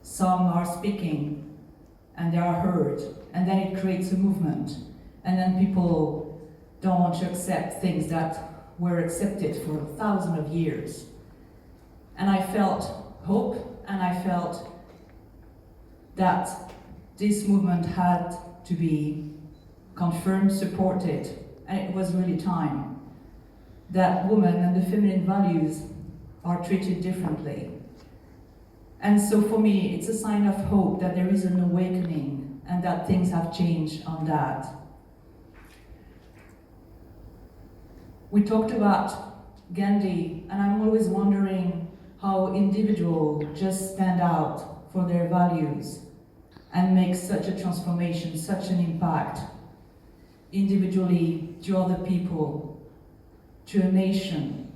some are speaking and they are heard, and then it creates a movement, and then people don't want to accept things that were accepted for thousands of years. And I felt hope, and I felt that this movement had to be confirmed, supported, and it was really time that women and the feminine values are treated differently. And so for me, it's a sign of hope that there is an awakening and that things have changed on that. We talked about Gandhi, and I'm always wondering how individuals just stand out for their values and make such a transformation, such an impact, individually to other people, to a nation.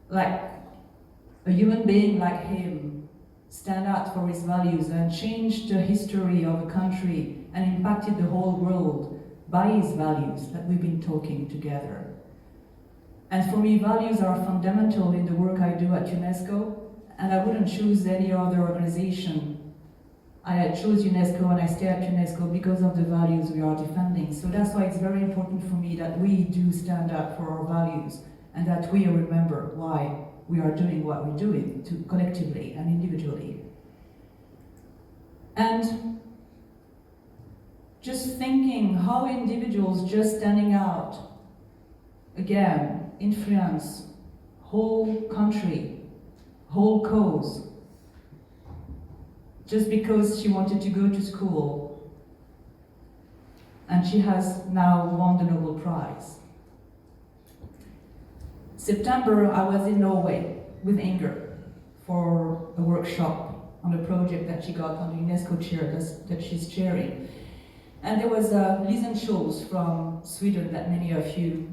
Like a human being like him stand out for his values and changed the history of a country and impacted the whole world by his values that we've been talking together. And for me, values are fundamental in the work I do at UNESCO, and I wouldn't choose any other organization. I chose UNESCO and I stay at UNESCO because of the values we are defending. So that's why it's very important for me that we do stand up for our values and that we remember why we are doing what we're doing, to collectively and individually. And just thinking how individuals just standing out, again, influence whole country, whole cause, just because she wanted to go to school and she has now won the Nobel Prize. September, I was in Norway with Inger for a workshop on a project that she got on the UNESCO chair that she's chairing. And there was Lisen Schulz from Sweden that many of you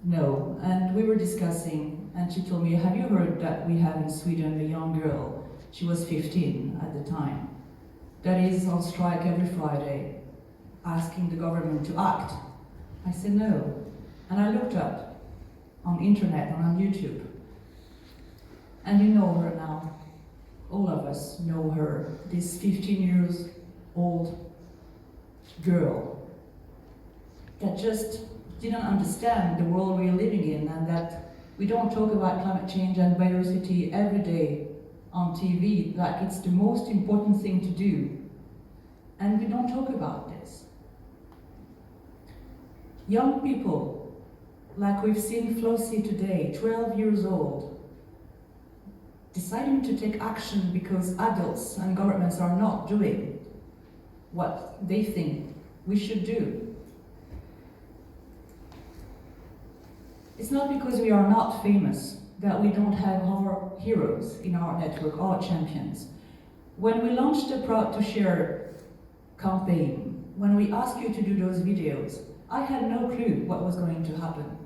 know, and we were discussing, and she told me, have you heard that we have in Sweden a young girl, she was 15 at the time, that is on strike every Friday, asking the government to act? I said no, and I looked up on internet and on YouTube, and you know her now, all of us know her, this 15 years old girl that just didn't understand the world we're living in, and that we don't talk about climate change and biodiversity every day on TV like it's the most important thing to do. And we don't talk about this. Young people, like we've seen Flossie today, 12 years old, deciding to take action because adults and governments are not doing what they think we should do. It's not because we are not famous that we don't have our heroes in our network, our champions. When we launched the Proud to Share campaign, when we asked you to do those videos, I had no clue what was going to happen.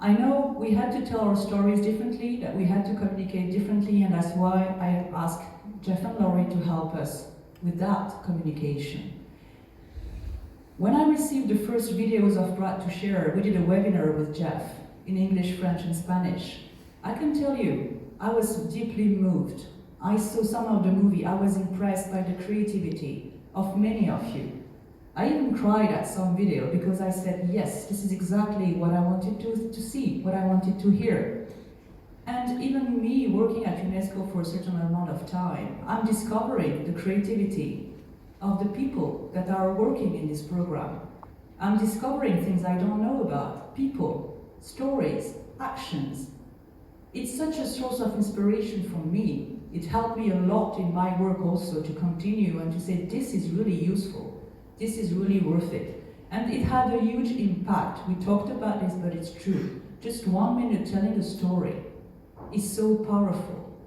I know we had to tell our stories differently, that we had to communicate differently, and that's why I asked Jeff and Laurie to help us with that communication. When I received the first videos of Proud to Share, we did a webinar with Jeff in English, French, and Spanish. I can tell you, I was deeply moved. I saw some of the movie, I was impressed by the creativity of many of you. I even cried at some video because I said, yes, this is exactly what I wanted to see, what I wanted to hear. And even me working at UNESCO for a certain amount of time, I'm discovering the creativity of the people that are working in this program. I'm discovering things I don't know about, people, stories, actions. It's such a source of inspiration for me. It helped me a lot in my work also to continue and to say, this is really useful. This is really worth it. And it had a huge impact. We talked about this, but it's true. Just 1 minute telling a story is so powerful.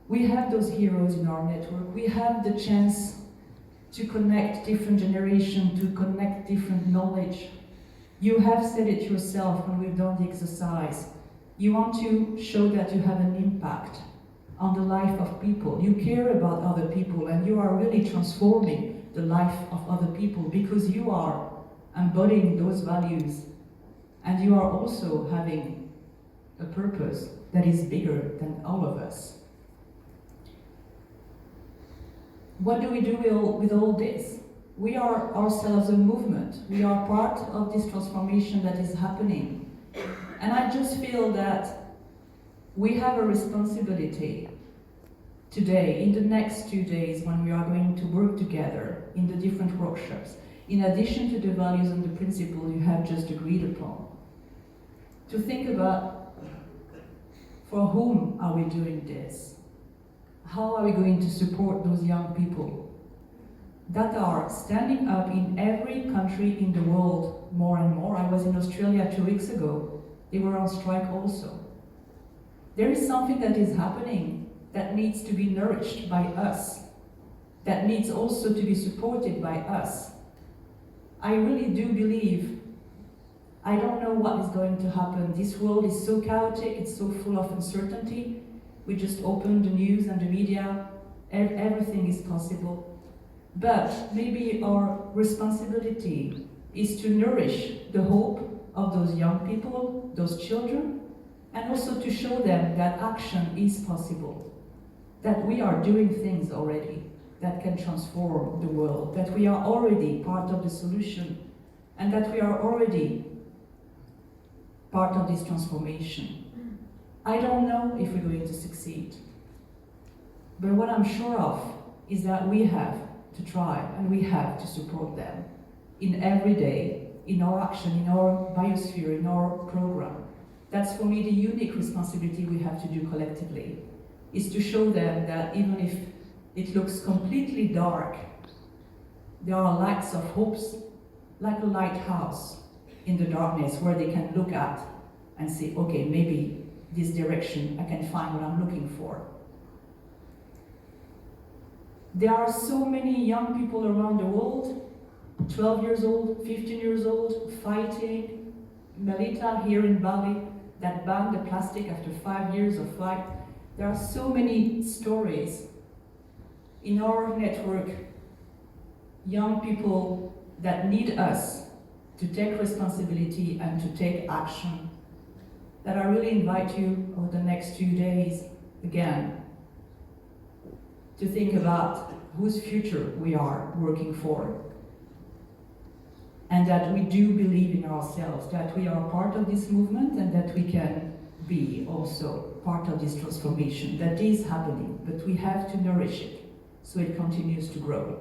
We have those heroes in our network. We have the chance to connect different generations, to connect different knowledge. You have said it yourself when we've done the exercise. You want to show that you have an impact on the life of people. You care about other people, and you are really transforming the life of other people because you are embodying those values, and you are also having a purpose that is bigger than all of us. what do we do with all this? We are ourselves a movement. We are part of this transformation that is happening. And I just feel that we have a responsibility today, in the next 2 days, when we are going to work together in the different workshops, in addition to the values and the principles you have just agreed upon, to think about for whom are we doing this? How are we going to support those young people that are standing up in every country in the world more and more? I was in Australia 2 weeks ago. They were on strike also. There is something that is happening that needs to be nourished by us, that needs also to be supported by us. I really do believe, I don't know what is going to happen. This world is so chaotic, it's so full of uncertainty. We just open the news and the media, everything is possible. But maybe our responsibility is to nourish the hope of those young people, those children, and also to show them that action is possible, that we are doing things already that can transform the world, that we are already part of the solution, and that we are already part of this transformation. I don't know if we're going to succeed, but what I'm sure of is that we have to try and we have to support them in every day, in our action, in our biosphere, in our program. That's for me the unique responsibility we have to do collectively, is to show them that even if it looks completely dark, there are lights of hopes, like a lighthouse in the darkness where they can look at and say, okay, maybe this direction, I can find what I'm looking for. There are so many young people around the world, 12 years old, 15 years old, fighting. Melita here in Bali, that banned the plastic after 5 years of fight. There are so many stories in our network, young people that need us to take responsibility and to take action, that I really invite you over the next 2 days, again, to think about whose future we are working for. And that we do believe in ourselves, that we are part of this movement and that we can be also part of this transformation that is happening, but we have to nourish it so it continues to grow.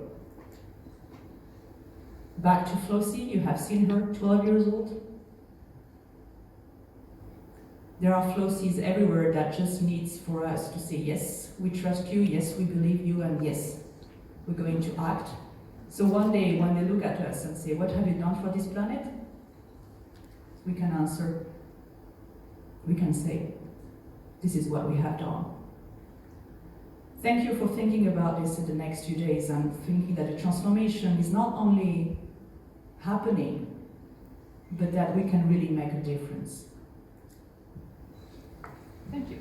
Back to Flossie, you have seen her, 12 years old. There are Flossies everywhere that just needs for us to say, yes, we trust you, yes, we believe you, and yes, we're going to act. So one day when they look at us and say, what have you done for this planet? We can answer, we can say, this is what we have done. Thank you for thinking about this in the next 2 days and thinking that the transformation is not only happening, but that we can really make a difference. Thank you.